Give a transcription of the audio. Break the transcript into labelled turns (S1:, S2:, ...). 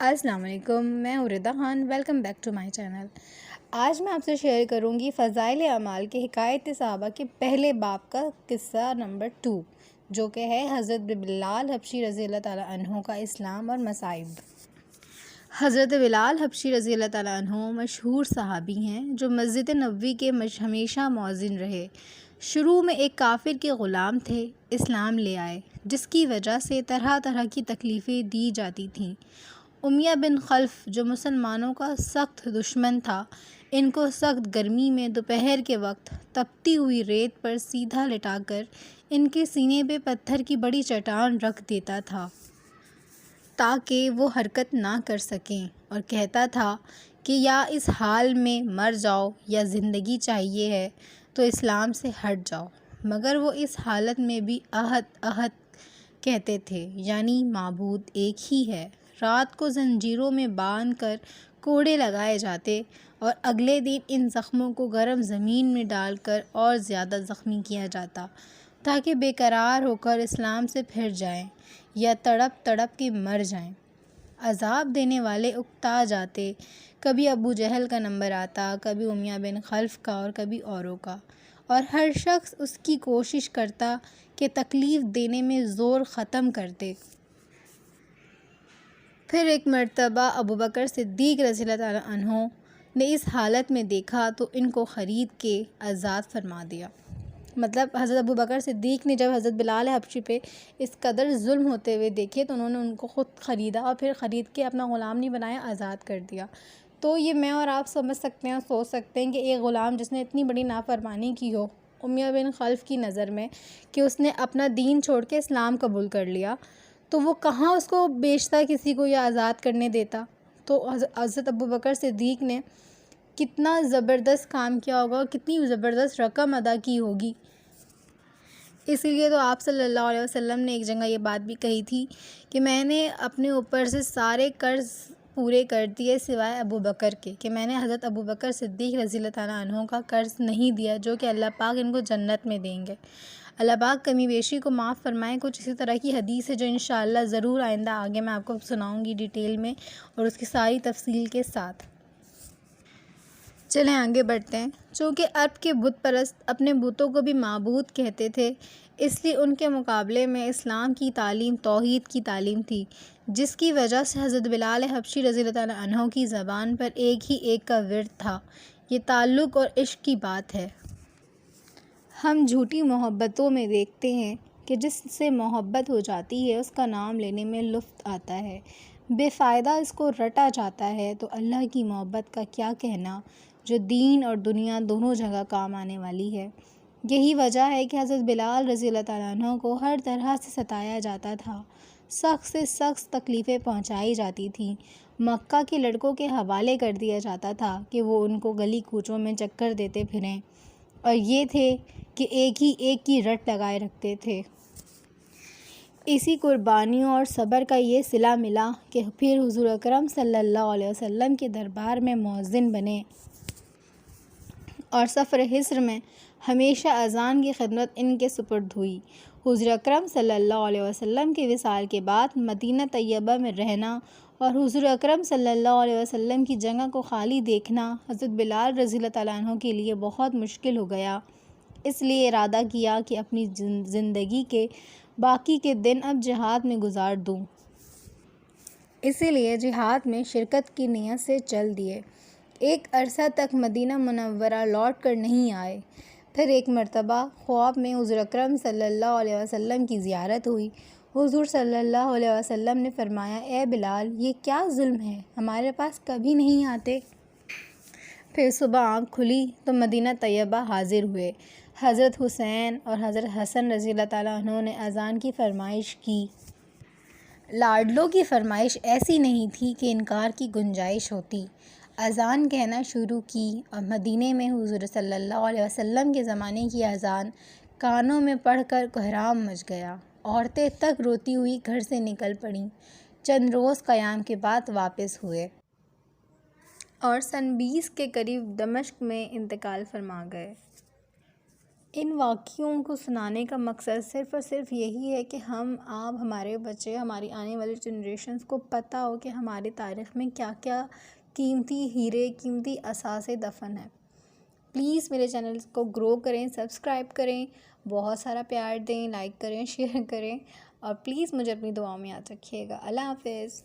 S1: السلام علیکم، میں Raza Khan, welcome back to my channel. آج میں آپ سے شیئر کروں گی فضائل اعمال کے حکایت صحابہ کے پہلے باب کا قصہ نمبر 2، جو کہ ہے حضرت بلال حبشی رضی اللہ تعالیٰ عنہ کا اسلام اور مصائب۔ حضرت بلال حبشی رضی اللہ تعالیٰ عنہ مشہور صحابی ہیں جو مسجد نبوی کے ہمیشہ مؤذن رہے۔ شروع میں ایک کافر کے غلام تھے، اسلام لے آئے، جس کی وجہ سے طرح طرح کی تکلیفیں دی جاتی تھیں۔ امیہ بن خلف جو مسلمانوں کا سخت دشمن تھا، ان کو سخت گرمی میں دوپہر کے وقت تپتی ہوئی ریت پر سیدھا لٹا کر ان کے سینے پہ پتھر کی بڑی چٹان رکھ دیتا تھا تاکہ وہ حرکت نہ کر سکیں، اور کہتا تھا کہ یا اس حال میں مر جاؤ یا زندگی چاہیے ہے تو اسلام سے ہٹ جاؤ۔ مگر وہ اس حالت میں بھی احد احد کہتے تھے، یعنی معبود ایک ہی ہے۔ رات کو زنجیروں میں باندھ کر کوڑے لگائے جاتے اور اگلے دن ان زخموں کو گرم زمین میں ڈال کر اور زیادہ زخمی کیا جاتا تاکہ بے قرار ہو کر اسلام سے پھر جائیں یا تڑپ تڑپ کے مر جائیں۔ عذاب دینے والے اکتا جاتے، کبھی ابو جہل کا نمبر آتا، کبھی امیہ بن خلف کا اور کبھی اوروں کا، اور ہر شخص اس کی کوشش کرتا کہ تکلیف دینے میں زور ختم کر دے۔ پھر ایک مرتبہ ابوبکر صدیق رضی اللہ تعالیٰ عنہ نے اس حالت میں دیکھا تو ان کو خرید کے آزاد فرما دیا۔ مطلب حضرت ابوبکر صدیق نے جب حضرت بلال حبشی پہ اس قدر ظلم ہوتے ہوئے دیکھے تو انہوں نے ان کو خود خریدا اور پھر خرید کے اپنا غلام نہیں بنایا، آزاد کر دیا۔ تو یہ میں اور آپ سمجھ سکتے ہیں اور سوچ سکتے ہیں کہ ایک غلام جس نے اتنی بڑی نافرمانی کی ہو امیہ بن خلف کی نظر میں، کہ اس نے اپنا دین چھوڑ کے اسلام قبول کر لیا، تو وہ کہاں اس کو بیچتا کسی کو یا آزاد کرنے دیتا۔ تو حضرت ابوبکر صدیق نے کتنا زبردست کام کیا ہوگا اور کتنی زبردست رقم ادا کی ہوگی۔ اسی لیے تو آپ صلی اللہ علیہ وسلم نے ایک جگہ یہ بات بھی کہی تھی کہ میں نے اپنے اوپر سے سارے قرض پورے کر دیے سوائے ابوبکر کے، کہ میں نے حضرت ابوبکر صدیق رضی اللہ تعالیٰ عنہ کا قرض نہیں دیا، جو کہ اللہ پاک ان کو جنت میں دیں گے۔ اللہ پاک کمی بیشی کو معاف فرمائیں۔ کچھ اسی طرح کی حدیث ہے جو انشاءاللہ ضرور آئندہ آگے میں آپ کو سناؤں گی ڈیٹیل میں اور اس کی ساری تفصیل کے ساتھ۔ چلیں آگے بڑھتے ہیں۔ چونکہ عرب کے بت پرست اپنے بتوں کو بھی معبود کہتے تھے، اس لیے ان کے مقابلے میں اسلام کی تعلیم توحید کی تعلیم تھی، جس کی وجہ سے حضرت بلال حبشی رضی اللہ تعالیٰ عنہ کی زبان پر ایک کا ورد تھا۔ یہ تعلق اور عشق کی بات ہے۔ ہم جھوٹی محبتوں میں دیکھتے ہیں کہ جس سے محبت ہو جاتی ہے اس کا نام لینے میں لطف آتا ہے، بے فائدہ اس کو رٹا جاتا ہے، تو اللہ کی محبت کا کیا کہنا جو دین اور دنیا دونوں جگہ کام آنے والی ہے۔ یہی وجہ ہے کہ حضرت بلال رضی اللہ تعالیٰ عنہ کو ہر طرح سے ستایا جاتا تھا، سخت سے سخت تکلیفیں پہنچائی جاتی تھیں، مکہ کے لڑکوں کے حوالے کر دیا جاتا تھا کہ وہ ان کو گلی کوچوں میں چکر دیتے پھریں، اور یہ تھے کہ ایک کی رٹ لگائے رکھتے تھے۔ اسی قربانیوں اور صبر کا یہ صلہ ملا کہ پھر حضور اکرم صلی اللہ علیہ وسلم کے دربار میں مؤذن بنے اور سفر حصر میں ہمیشہ اذان کی خدمت ان کے سپرد ہوئی۔ حضور اکرم صلی اللہ علیہ وسلم کے وصال کے بعد مدینہ طیبہ میں رہنا اور حضور اکرم صلی اللہ علیہ وسلم کی جگہ کو خالی دیکھنا حضرت بلال رضی اللہ تعالیٰ عنہ کے لیے بہت مشکل ہو گیا۔ اس لیے ارادہ کیا کہ اپنی زندگی کے باقی کے دن اب جہاد میں گزار دوں۔ اسی لیے جہاد میں شرکت کی نیت سے چل دیے۔ ایک عرصہ تک مدینہ منورہ لوٹ کر نہیں آئے۔ پھر ایک مرتبہ خواب میں حضور اکرم صلی اللہ علیہ وسلم کی زیارت ہوئی۔ حضور صلی اللہ علیہ وسلم نے فرمایا، اے بلال، یہ کیا ظلم ہے، ہمارے پاس کبھی نہیں آتے۔ پھر صبح آنکھ کھلی تو مدینہ طیبہ حاضر ہوئے۔ حضرت حسین اور حضرت حسن رضی اللہ تعالیٰ عنہ نے اذان کی فرمائش کی۔ لاڈلوں کی فرمائش ایسی نہیں تھی کہ انکار کی گنجائش ہوتی۔ اذان کہنا شروع کی اور مدینے میں حضور صلی اللہ علیہ وسلم کے زمانے کی اذان کانوں میں پڑھ کر کوہرام مچ گیا۔ عورتیں تک روتی ہوئی گھر سے نکل پڑیں۔ چند روز قیام کے بعد واپس ہوئے اور سن 20 کے قریب دمشق میں انتقال فرما گئے۔ ان واقعوں کو سنانے کا مقصد صرف اور صرف یہی ہے کہ ہم آپ ہمارے بچے ہماری آنے والی جنریشنز کو پتہ ہو کہ ہماری تاریخ میں کیا کیا قیمتی ہیرے قیمتی اثاثے دفن ہیں۔ پلیز میرے چینل کو گرو کریں، سبسکرائب کریں، بہت سارا پیار دیں، لائک کریں، شیئر کریں، اور پلیز مجھے اپنی دعاؤں میں یاد رکھیے گا۔ اللہ حافظ۔